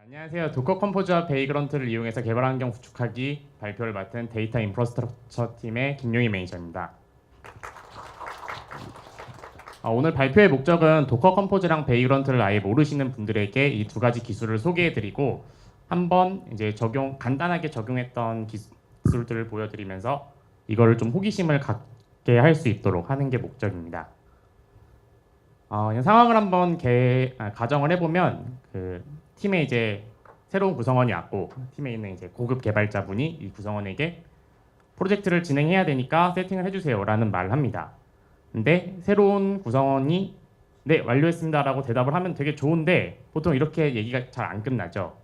안녕하세요. 도커 컴포즈와 베이그런트를 이용해서 개발 환경 구축하기 발표를 맡은 데이터 인프라스트럭처 팀의 김용희 매니저입니다. 오늘 발표의 목적은 도커 컴포즈랑 베이그런트를 아예 모르시는 분들에게 이 두 가지 기술을 소개해드리고 한번 이제 간단하게 적용했던 기술들을 보여드리면서 이거를 좀 호기심을 갖게 할 수 있도록 하는 게 목적입니다. 상황을 한번 가정을 해보면 팀에 이제 새로운 구성원이 왔고 팀에 있는 이제 고급 개발자분이 이 구성원에게 프로젝트를 진행해야 되니까 세팅을 해주세요라는 말을 합니다. 근데 새로운 구성원이 네 완료했습니다라고 대답을 하면 되게 좋은데 보통 이렇게 얘기가 잘 안 끝나죠.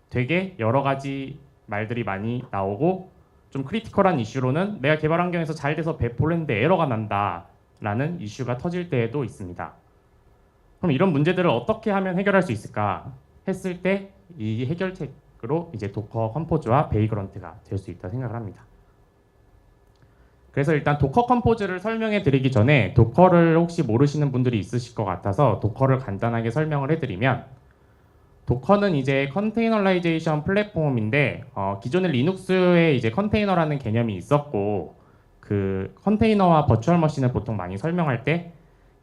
되게 여러 가지 말들이 많이 나오고 좀 크리티컬한 이슈로는 내가 개발 환경에서 잘 돼서 배포를 했는데 에러가 난다라는 이슈가 터질 때도 있습니다. 그럼 이런 문제들을 어떻게 하면 해결할 수 있을까 했을 때 이 해결책으로 이제 도커 컴포즈와 베이그런트가 될 수 있다 생각을 합니다. 그래서 일단 도커 컴포즈를 설명해 드리기 전에 도커를 혹시 모르시는 분들이 있으실 것 같아서 도커를 간단하게 설명을 해드리면 도커는 이제 컨테이너라이제이션 플랫폼인데 기존의 리눅스에 이제 컨테이너라는 개념이 있었고 그 컨테이너와 버추얼 머신을 보통 많이 설명할 때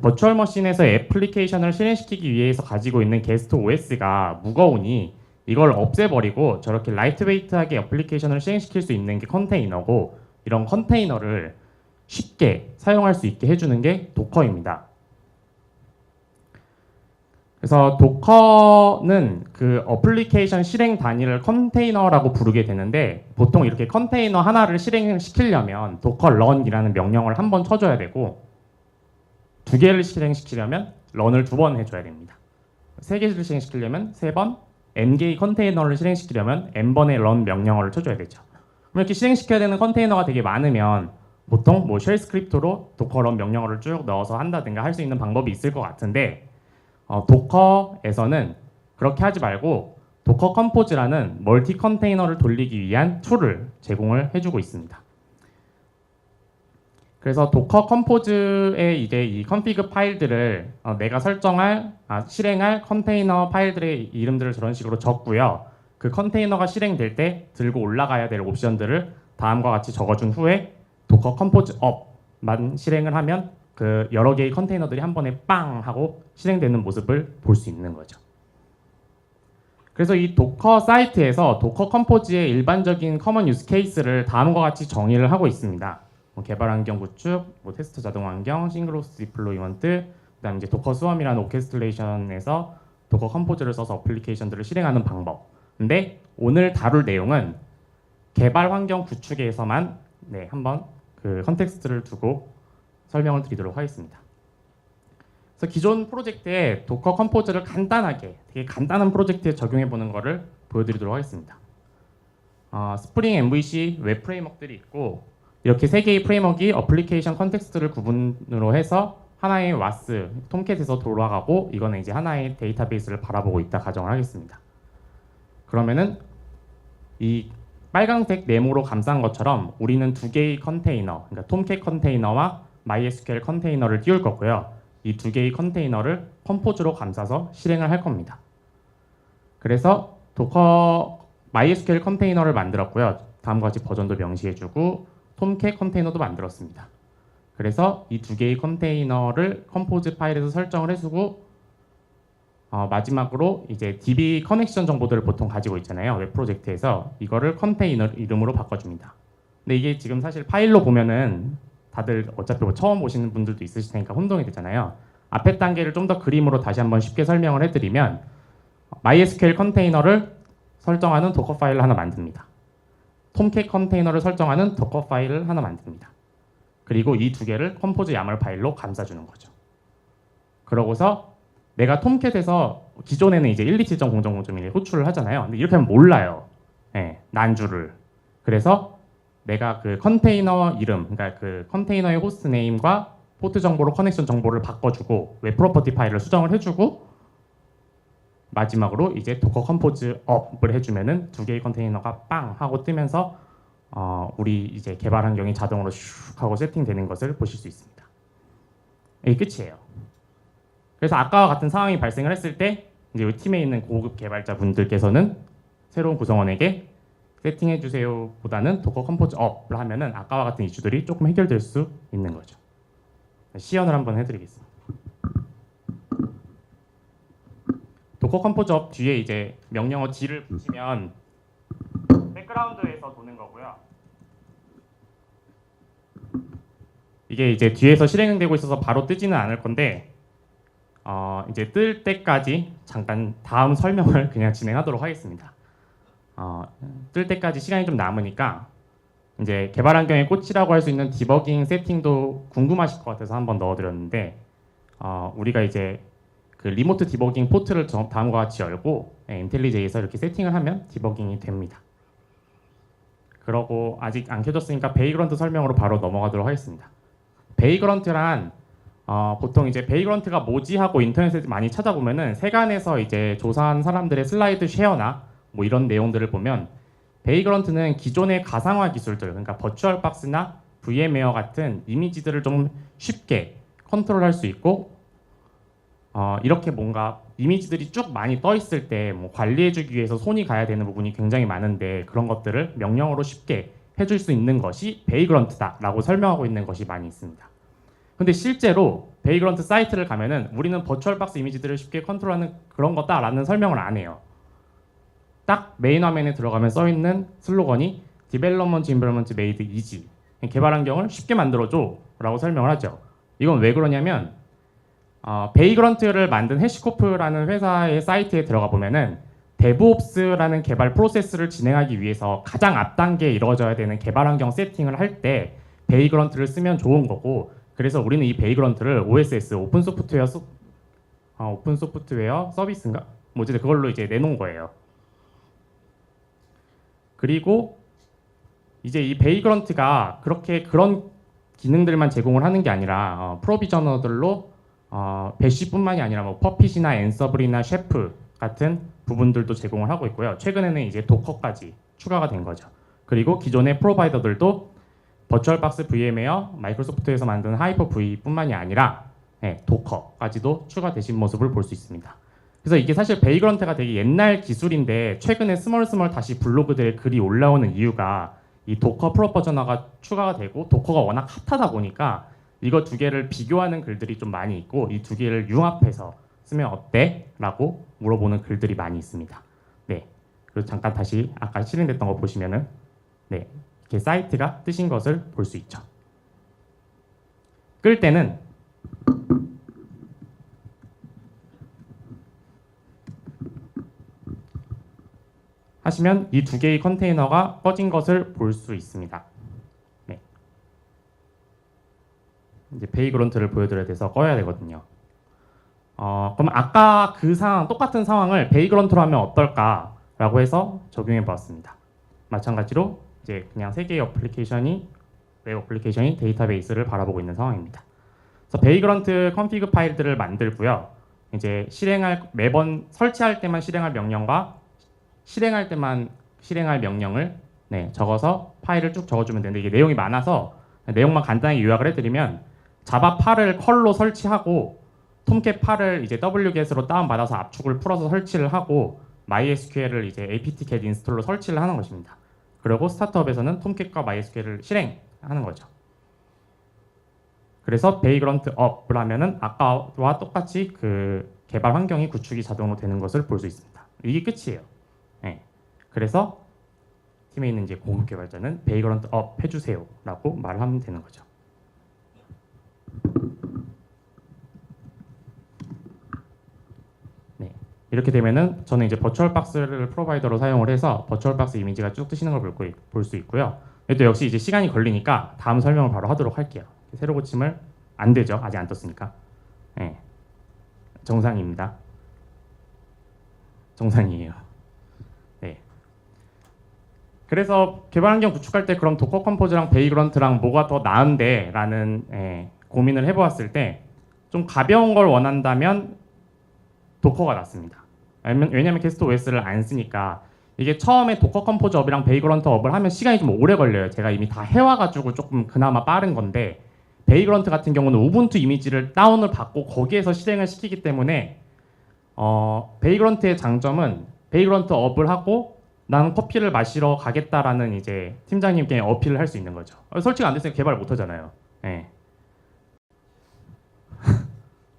버추얼 머신에서 애플리케이션을 실행시키기 위해서 가지고 있는 게스트 OS가 무거우니 이걸 없애버리고 저렇게 라이트웨이트하게 애플리케이션을 실행시킬 수 있는 게 컨테이너고 이런 컨테이너를 쉽게 사용할 수 있게 해주는 게 도커입니다. 그래서 도커는 그 어플리케이션 실행 단위를 컨테이너라고 부르게 되는데 보통 이렇게 컨테이너 하나를 실행시키려면 도커 런이라는 명령을 한 번 쳐줘야 되고 두 개를 실행시키려면 런을 두 번 해줘야 됩니다. 세 개를 실행시키려면 세 번, n개의 컨테이너를 실행시키려면 n번의 런 명령어를 쳐줘야 되죠. 그럼 이렇게 실행시켜야 되는 컨테이너가 되게 많으면 보통 뭐 쉘 스크립트로 도커 런 명령어를 쭉 넣어서 한다든가 할 수 있는 방법이 있을 것 같은데 도커에서는 그렇게 하지 말고 도커 컴포즈라는 멀티 컨테이너를 돌리기 위한 툴을 제공을 해주고 있습니다. 그래서 도커 컴포즈의 이제 이 컨피그 파일들을 내가 실행할 컨테이너 파일들의 이름들을 저런 식으로 적고요. 그 컨테이너가 실행될 때 들고 올라가야 될 옵션들을 다음과 같이 적어준 후에 도커 컴포즈 업만 실행을 하면 그 여러 개의 컨테이너들이 한 번에 빵 하고 실행되는 모습을 볼 수 있는 거죠. 그래서 이 도커 사이트에서 도커 컴포즈의 일반적인 커먼 유스 케이스를 다음과 같이 정의를 하고 있습니다. 개발 환경 구축, 테스트 자동 환경, 싱글호스트 디플로이먼트, 그다음 이제 도커 스웜이라는 오케스트레이션에서 도커 컴포즈를 써서 어플리케이션들을 실행하는 방법. 근데 오늘 다룰 내용은 개발 환경 구축에서만 한번 그 컨텍스트를 두고 설명을 드리도록 하겠습니다. 그래서 기존 프로젝트에 도커 컴포즈를 되게 간단한 프로젝트에 적용해 보는 거를 보여드리도록 하겠습니다. 스프링 MVC 웹 프레임워크들이 있고 이렇게 세 개의 프레임워크가 어플리케이션 컨텍스트를 구분으로 해서 하나의 와스, 톰캣에서 돌아가고 이거는 이제 하나의 데이터베이스를 바라보고 있다 가정을 하겠습니다. 그러면은 이 빨강색 네모로 감싼 것처럼 우리는 두 개의 컨테이너, 그러니까 톰캣 컨테이너와 MySQL 컨테이너를 띄울 거고요. 이 두 개의 컨테이너를 컴포즈로 감싸서 실행을 할 겁니다. 그래서 도커 MySQL 컨테이너를 만들었고요. 다음과 같이 버전도 명시해주고 톰캣 컨테이너도 만들었습니다. 그래서 이 두 개의 컨테이너를 컴포즈 파일에서 설정을 해주고 마지막으로 이제 DB 커넥션 정보들을 보통 가지고 있잖아요. 웹 프로젝트에서 이거를 컨테이너 이름으로 바꿔줍니다. 근데 이게 지금 사실 파일로 보면은 다들 어차피 처음 보시는 분들도 있으실 테니까 혼동이 되잖아요. 앞에 단계를 좀 더 그림으로 다시 한번 쉽게 설명을 해드리면 MySQL 컨테이너를 설정하는 도커 파일을 하나 만듭니다. 톰캣 컨테이너를 설정하는 도커 파일을 하나 만듭니다. 그리고 이 두 개를 컴포즈 야멀 파일로 감싸주는 거죠. 그러고서 내가 톰캣에서 기존에는 이제 127.0.0.1에 호출을 하잖아요. 근데 이렇게 하면 몰라요. 난주를. 그래서 내가 그 컨테이너 이름, 그러니까 그 컨테이너의 호스트 네임과 포트 정보로 커넥션 정보를 바꿔주고 웹 프로퍼티 파일을 수정을 해주고 마지막으로 이제 도커 컴포즈 업을 해주면은 두 개의 컨테이너가 빵 하고 뜨면서 우리 이제 개발 환경이 자동으로 슉 하고 세팅되는 것을 보실 수 있습니다. 이게 끝이에요. 그래서 아까와 같은 상황이 발생을 했을 때 이제 이 팀에 있는 고급 개발자분들께서는 새로운 구성원에게 세팅해 주세요 보다는 도커 컴포즈 업을 하면은 아까와 같은 이슈들이 조금 해결될 수 있는 거죠. 시연을 한번 해드리겠습니다. 도커 컴포즈 업 뒤에 이제 명령어 D를 붙이면 백그라운드에서 도는 거고요. 이게 이제 뒤에서 실행되고 있어서 바로 뜨지는 않을 건데 이제 뜰 때까지 잠깐 다음 설명을 그냥 진행하도록 하겠습니다. 뜰 때까지 시간이 좀 남으니까 이제 개발 환경의 꽃이라고 할 수 있는 디버깅 세팅도 궁금하실 것 같아서 한번 넣어드렸는데 우리가 이제 그 리모트 디버깅 포트를 다음과 같이 열고 인텔리제이에서 이렇게 세팅을 하면 디버깅이 됩니다. 그러고 아직 안 켜졌으니까 베이그런트 설명으로 바로 넘어가도록 하겠습니다. 베이그런트란 보통 이제 베이그런트가 뭐지 하고 인터넷에 많이 찾아보면은 세간에서 이제 조사한 사람들의 슬라이드 쉐어나 뭐 이런 내용들을 보면 베이그런트는 기존의 가상화 기술들, 그러니까 버추얼 박스나 VM웨어 같은 이미지들을 좀 쉽게 컨트롤할 수 있고 이렇게 뭔가 이미지들이 쭉 많이 떠 있을 때 뭐 관리해주기 위해서 손이 가야 되는 부분이 굉장히 많은데 그런 것들을 명령어로 쉽게 해줄 수 있는 것이 베이그런트다라고 설명하고 있는 것이 많이 있습니다. 근데 실제로 베이그런트 사이트를 가면은 우리는 버추얼 박스 이미지들을 쉽게 컨트롤하는 그런 거다라는 설명을 안 해요. 딱 메인 화면에 들어가면 써 있는 슬로건이 Development Environment Made Easy, 개발 환경을 쉽게 만들어줘라고 설명을 하죠. 이건 왜 그러냐면 베이그런트를 만든 해시코프라는 회사의 사이트에 들어가 보면은 데브옵스라는 개발 프로세스를 진행하기 위해서 가장 앞단계에 이루어져야 되는 개발 환경 세팅을 할 때 베이그런트를 쓰면 좋은 거고, 그래서 우리는 이 베이그런트를 OSS 오픈 소프트웨어 서비스인가? 뭐 어쨌든 그걸로 이제 내놓은 거예요. 그리고 이제 이 베이그런트가 그런 기능들만 제공을 하는 게 아니라 프로비저너들로 배시뿐만이 아니라 뭐 퍼핏이나 앤서블이나 셰프 같은 부분들도 제공을 하고 있고요. 최근에는 이제 도커까지 추가가 된 거죠. 그리고 기존의 프로바이더들도 버추얼박스 VM웨어, 마이크로소프트에서 만든 하이퍼V뿐만이 아니라 도커까지도 추가되신 모습을 볼 수 있습니다. 그래서 이게 사실 베이그런트가 되게 옛날 기술인데 최근에 스멀스멀 다시 블로그들에 글이 올라오는 이유가 이 도커 프로 버전화가 추가가 되고 도커가 워낙 핫하다 보니까 이거 두 개를 비교하는 글들이 좀 많이 있고 이 두 개를 융합해서 쓰면 어때? 라고 물어보는 글들이 많이 있습니다. 네. 그리고 잠깐 다시 아까 실행됐던 거 보시면은 이렇게 사이트가 뜨신 것을 볼 수 있죠. 끌 때는 하시면 이 두 개의 컨테이너가 꺼진 것을 볼 수 있습니다. 네. 이제 베이그런트를 보여드려야 돼서 꺼야 되거든요. 그럼 아까 그 상황, 똑같은 상황을 베이그런트로 하면 어떨까라고 해서 적용해 보았습니다. 마찬가지로 이제 그냥 세 개의 웹 어플리케이션이 데이터베이스를 바라보고 있는 상황입니다. 그래서 베이그런트 컨피그 파일들을 만들고요. 이제 매번 설치할 때만 실행할 명령과 실행할 때만 실행할 명령을 적어서 파일을 쭉 적어주면 되는데 이게 내용이 많아서 내용만 간단하게 요약을 해드리면 자바 8을 컬로 설치하고 톰캣 8을 이제 wget으로 다운받아서 압축을 풀어서 설치를 하고 MySQL을 이제 apt-get 인스톨로 설치를 하는 것입니다. 그리고 스타트업에서는 톰캣과 MySQL을 실행하는 거죠. 그래서 베이그런트 업을 하면은 아까와 똑같이 그 개발 환경이 구축이 자동으로 되는 것을 볼 수 있습니다. 이게 끝이에요. 그래서 팀에 있는 이제 고급 개발자는 베이그런트 업 해주세요라고 말을 하면 되는 거죠. 이렇게 되면은 저는 이제 버추얼 박스를 프로바이더로 사용을 해서 버추얼 박스 이미지가 쭉 뜨시는 걸 볼 수 있고요. 또 역시 이제 시간이 걸리니까 다음 설명을 바로 하도록 할게요. 새로 고침을 안 되죠. 아직 안 떴으니까. 정상입니다. 정상이에요. 네. 그래서 개발 환경 구축할 때 그럼 도커 컴포즈랑 베이그런트랑 뭐가 더 나은데 라는 고민을 해보았을 때 좀 가벼운 걸 원한다면 도커가 낫습니다. 왜냐면 게스트 OS를 안 쓰니까 이게 처음에 도커 컴포즈 업이랑 베이그런트 업을 하면 시간이 좀 오래 걸려요. 제가 이미 다 해와가지고 조금 그나마 빠른 건데 베이그런트 같은 경우는 우분투 이미지를 다운을 받고 거기에서 실행을 시키기 때문에 베이그런트의 장점은 베이그런트 업을 하고 나는 커피를 마시러 가겠다라는 이제 팀장님께 어필을 할 수 있는 거죠. 솔직히 안 됐으면 개발 못 하잖아요. 네.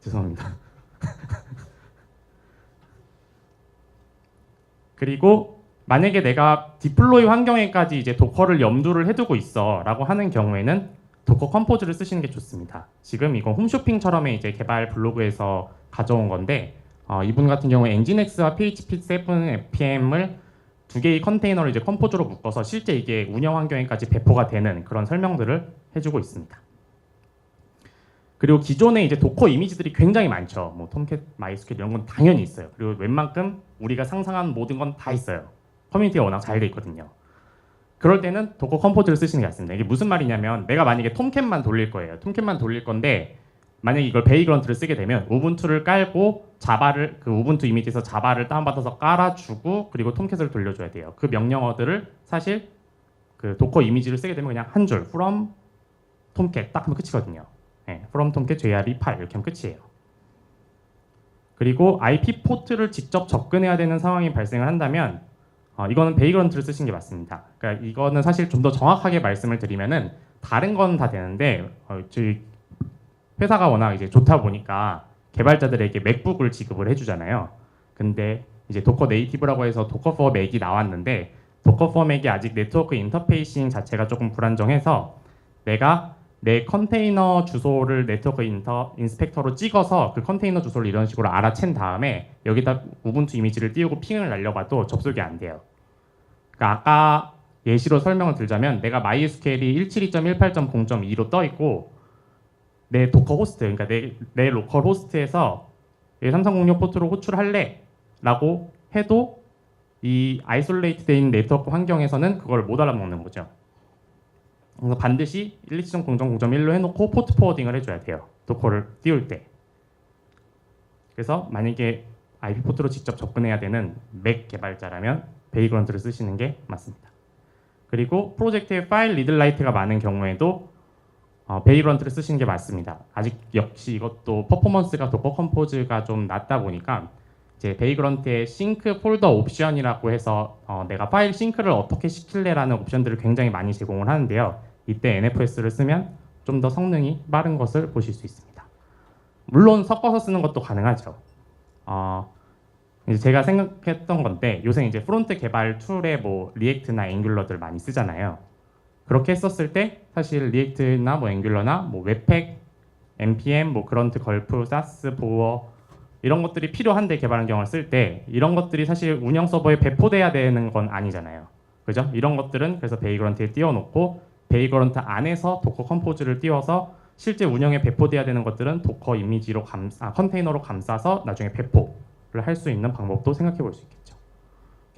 죄송합니다. 그리고 만약에 내가 디플로이 환경에까지 이제 도커를 염두를 해두고 있어라고 하는 경우에는 도커 컴포즈를 쓰시는 게 좋습니다. 지금 이건 홈쇼핑처럼의 이제 개발 블로그에서 가져온 건데 이분 같은 경우에 엔진엑스와 PHP7 FPM을 두 개의 컨테이너를 이제 컴포즈로 묶어서 실제 이게 운영 환경에까지 배포가 되는 그런 설명들을 해주고 있습니다. 그리고 기존에 이제 도커 이미지들이 굉장히 많죠. 뭐 톰캣, 마이스큐엘 이런 건 당연히 있어요. 그리고 웬만큼 우리가 상상한 모든 건 다 있어요. 커뮤니티가 워낙 잘 돼 있거든요. 그럴 때는 도커 컴포즈를 쓰시는 게 낫습니다. 이게 무슨 말이냐면 내가 만약에 톰캣만 돌릴 거예요. 톰캣만 돌릴 건데 만약에 이걸 베이그런트를 쓰게 되면 우분투를 깔고 자바를 그 우분투 이미지에서 자바를 다운받아서 깔아주고 그리고 톰캣을 돌려줘야 돼요. 그 명령어들을 사실 그 도커 이미지를 쓰게 되면 그냥 한 줄 from 톰캣 딱 하면 끝이거든요. 네, from tomcat jrE8 이렇게 하면 끝이에요. 그리고 IP 포트를 직접 접근해야 되는 상황이 발생을 한다면 이거는 베이그런트를 쓰시는 게 맞습니다. 그러니까 이거는 사실 좀 더 정확하게 말씀을 드리면은 다른 건 다 되는데 저희 회사가 워낙 이제 좋다 보니까 개발자들에게 맥북을 지급을 해주잖아요. 근데 이제 도커 네이티브라고 해서 도커 포 맥이 나왔는데 도커 포 맥이 아직 네트워크 인터페이싱 자체가 조금 불안정해서 내가 내 컨테이너 주소를 네트워크 인스펙터로 찍어서 그 컨테이너 주소를 이런 식으로 알아챈 다음에 여기다 우분투 이미지를 띄우고 핑을 날려봐도 접속이 안 돼요. 그러니까 아까 예시로 설명을 드리자면 내가 MySQL이 172.18.0.2로 떠 있고 내 도커 호스트, 그러니까 내 로컬 호스트에서 3306 포트로 호출할래 라고 해도 이 아이솔레이트 된 네트워크 환경에서는 그걸 못 알아먹는 거죠. 그래서 반드시 127.0.0.1로 해놓고 포트 포워딩을 해줘야 돼요. 도커를 띄울 때. 그래서 만약에 IP 포트로 직접 접근해야 되는 맥 개발자라면 베이그런트를 쓰시는 게 맞습니다. 그리고 프로젝트에 파일 리드라이트가 많은 경우에도 베이그런트를 쓰시는 게 맞습니다. 아직 역시 이것도 퍼포먼스가 도커 컴포즈가 좀 낮다 보니까 이제 베이그런트의 싱크 폴더 옵션이라고 해서 내가 파일 싱크를 어떻게 시킬래라는 옵션들을 굉장히 많이 제공을 하는데요. 이때 NFS를 쓰면 좀 더 성능이 빠른 것을 보실 수 있습니다. 물론 섞어서 쓰는 것도 가능하죠. 이제 제가 생각했던 건데 요새 이제 프론트 개발 툴에 뭐 리액트나 앵귤러들 많이 쓰잖아요. 그렇게 했었을 때 사실 리액트나 뭐 앵귤러나 뭐 웹팩, npm, 뭐 그런트, 걸프, 사스, 보어 이런 것들이 필요한데 개발 환경을 쓸 때 이런 것들이 사실 운영 서버에 배포돼야 되는 건 아니잖아요. 그죠? 이런 것들은 그래서 베이그런트에 띄워놓고 베이그런트 안에서 도커 컴포즈를 띄워서 실제 운영에 배포돼야 되는 것들은 도커 이미지로 컨테이너로 감싸서 나중에 배포를 할 수 있는 방법도 생각해 볼 수 있겠죠.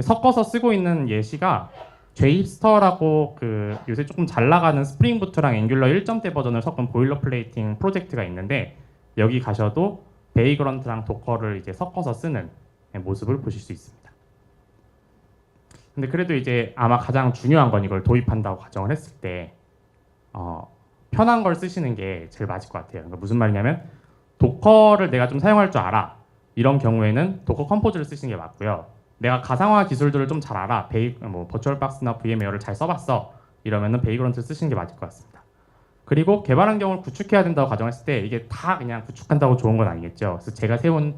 섞어서 쓰고 있는 예시가 제이스터라고 그 요새 조금 잘 나가는 스프링 부트랑 앵귤러 1점대 버전을 섞은 보일러플레이팅 프로젝트가 있는데 여기 가셔도 베이그런트랑 도커를 이제 섞어서 쓰는 모습을 보실 수 있습니다. 근데 그래도 이제 아마 가장 중요한 건 이걸 도입한다고 가정을 했을 때 편한 걸 쓰시는 게 제일 맞을 것 같아요. 그러니까 무슨 말이냐면 도커를 내가 좀 사용할 줄 알아. 이런 경우에는 도커 컴포즈를 쓰시는 게 맞고요. 내가 가상화 기술들을 좀 잘 알아. 뭐 버추얼박스나 VM웨어를 잘 써봤어. 이러면은 베이그런트 쓰시는 게 맞을 것 같습니다. 그리고 개발 환경을 구축해야 된다고 가정했을 때 이게 다 그냥 구축한다고 좋은 건 아니겠죠. 그래서 제가 세운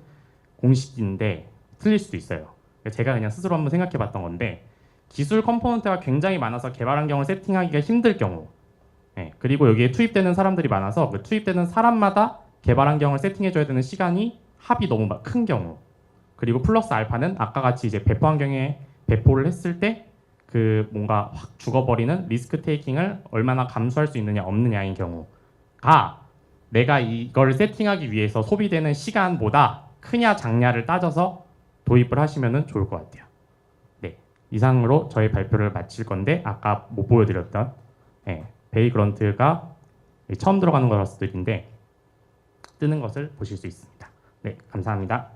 공식인데 틀릴 수도 있어요. 제가 그냥 스스로 한번 생각해봤던 건데 기술 컴포넌트가 굉장히 많아서 개발 환경을 세팅하기가 힘들 경우 그리고 여기에 투입되는 사람들이 많아서 그 투입되는 사람마다 개발 환경을 세팅해줘야 되는 시간이 합이 너무 큰 경우 그리고 플러스 알파는 아까 같이 이제 배포 환경에 배포를 했을 때 그 뭔가 확 죽어버리는 리스크 테이킹을 얼마나 감수할 수 있느냐 없느냐인 경우가 내가 이걸 세팅하기 위해서 소비되는 시간보다 크냐 작냐를 따져서 도입을 하시면 좋을 것 같아요. 네, 이상으로 저희 발표를 마칠 건데 아까 못 보여드렸던 베이그런트가 처음 들어가는 거라서 드린데 뜨는 것을 보실 수 있습니다. 네, 감사합니다.